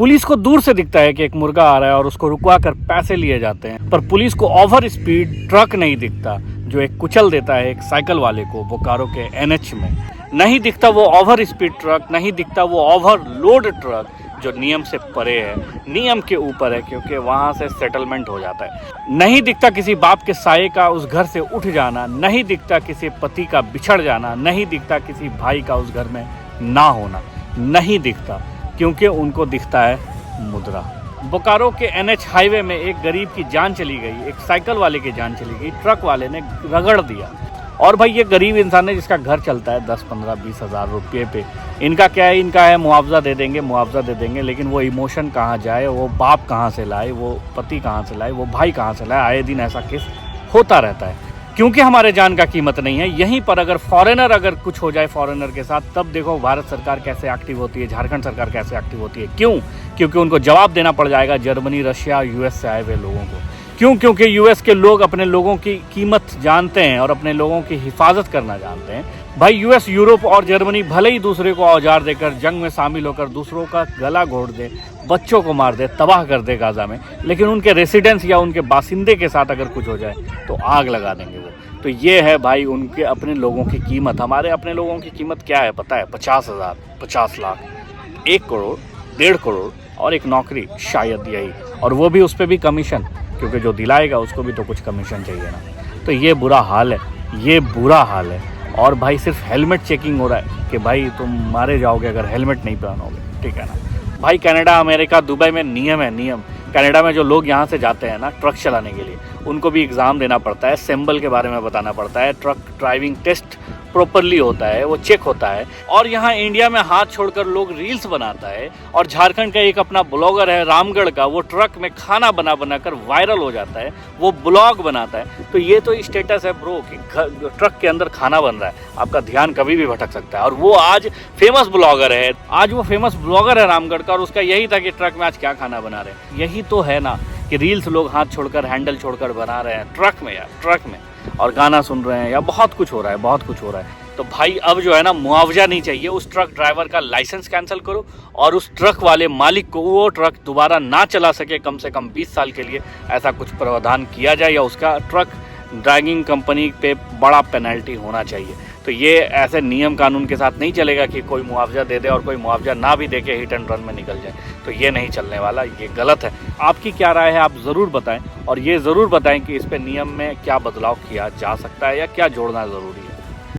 Police को दूर से दिखता है कि एक मुर्गा आ रहा है और उसको रुकवा कर पैसे लिए जाते हैं, पर पुलिस को ओवर स्पीड ट्रक नहीं दिखता जो एक कुचल देता है एक साइकिल वाले को बोकारो के एनएच में। नहीं दिखता वो ओवर स्पीड ट्रक, नहीं दिखता वो ओवरलोड ट्रक जो नियम से परे है, नियम के ऊपर है, क्योंकि वहाँ से सेटलमेंट हो जाता है। नहीं दिखता किसी बाप के साये का उस घर से उठ जाना, नहीं दिखता किसी पति का बिछड़ जाना, नहीं दिखता किसी भाई का उस घर में ना होना, नहीं दिखता, क्योंकि उनको दिखता है मुद्रा। बोकारो के एनएच हाईवे में एक गरीब की जान चली गई, एक साइकिल वाले की जान चली गई, ट्रक वाले ने रगड़ दिया। और भाई ये गरीब इंसान है जिसका घर चलता है 10, 15, 20 हज़ार रुपये पे। इनका क्या है, इनका है मुआवजा दे देंगे, लेकिन वो इमोशन कहाँ जाए, वो बाप कहाँ से लाए, वो पति कहाँ से लाए, वो भाई कहाँ से लाए। आए दिन ऐसा केस होता रहता है, क्योंकि हमारे जान का कीमत नहीं है। यहीं पर अगर कुछ हो जाए फॉरेनर के साथ, तब देखो भारत सरकार कैसे एक्टिव होती है, झारखंड सरकार कैसे एक्टिव होती है। क्यों? क्योंकि उनको जवाब देना पड़ जाएगा जर्मनी, रशिया, यूएस से आए हुए लोगों को। क्यों? क्योंकि यूएस के लोग अपने लोगों की कीमत जानते हैं और अपने लोगों की हिफाजत करना जानते हैं। भाई यूएस, यूरोप और जर्मनी भले ही दूसरे को औजार देकर जंग में शामिल होकर दूसरों का गला घोट दे, बच्चों को मार दे, तबाह कर दे गाजा में, लेकिन उनके रेसिडेंट्स या उनके बासिंदे के साथ अगर कुछ हो जाए तो आग लगा देंगे वो। तो ये है भाई उनके अपने लोगों की कीमत। हमारे अपने लोगों की कीमत क्या है पता है? 50,000, 50 लाख, 1 करोड़, 1.5 करोड़ और एक नौकरी, शायद यही। और वो भी उस पर भी कमीशन, क्योंकि जो दिलाएगा उसको भी तो कुछ कमीशन चाहिए ना। तो ये बुरा हाल है, ये बुरा हाल है। और भाई सिर्फ हेलमेट चेकिंग हो रहा है कि भाई तुम मारे जाओगे अगर हेलमेट नहीं पहनोगे, ठीक है ना। भाई कनाडा, अमेरिका, दुबई में नियम है, नियम। कनाडा में जो लोग यहाँ से जाते हैं ना ट्रक चलाने के लिए, उनको भी एग्ज़ाम देना पड़ता है, सिंबल के बारे में बताना पड़ता है, ट्रक ड्राइविंग टेस्ट प्रॉपरली होता है, वो चेक होता है। और यहाँ इंडिया में हाथ छोड़कर लोग रील्स बनाता है। और झारखंड का एक अपना ब्लॉगर है रामगढ़ का, वो ट्रक में खाना बनाकर वायरल हो जाता है, वो ब्लॉग बनाता है। तो ये तो स्टेटस है ब्रो कि ट्रक के अंदर खाना बन रहा है, आपका ध्यान कभी भी भटक सकता है। और वो आज फेमस ब्लॉगर है, रामगढ़ का, और उसका यही था कि ट्रक में आज क्या खाना बना रहे हैं। यही तो है ना कि रील्स लोग हाथ छोड़कर, हैंडल छोड़कर बना रहे हैं ट्रक में, यार ट्रक में, और गाना सुन रहे हैं, या बहुत कुछ हो रहा है। तो भाई अब जो है ना, मुआवजा नहीं चाहिए, उस ट्रक ड्राइवर का लाइसेंस कैंसिल करो और उस ट्रक वाले मालिक को वो ट्रक दोबारा ना चला सके कम से कम 20 साल के लिए, ऐसा कुछ प्रावधान किया जाए, या उसका ट्रक ड्राइविंग कंपनी पे बड़ा पेनल्टी होना चाहिए। तो ये ऐसे नियम कानून के साथ नहीं चलेगा कि कोई मुआवजा दे दे और कोई मुआवजा ना भी दे के हिट एंड रन में निकल जाए। तो ये नहीं चलने वाला, ये गलत है। आपकी क्या राय है आप ज़रूर बताएं, और ये ज़रूर बताएं कि इस पे नियम में क्या बदलाव किया जा सकता है या क्या जोड़ना ज़रूरी है।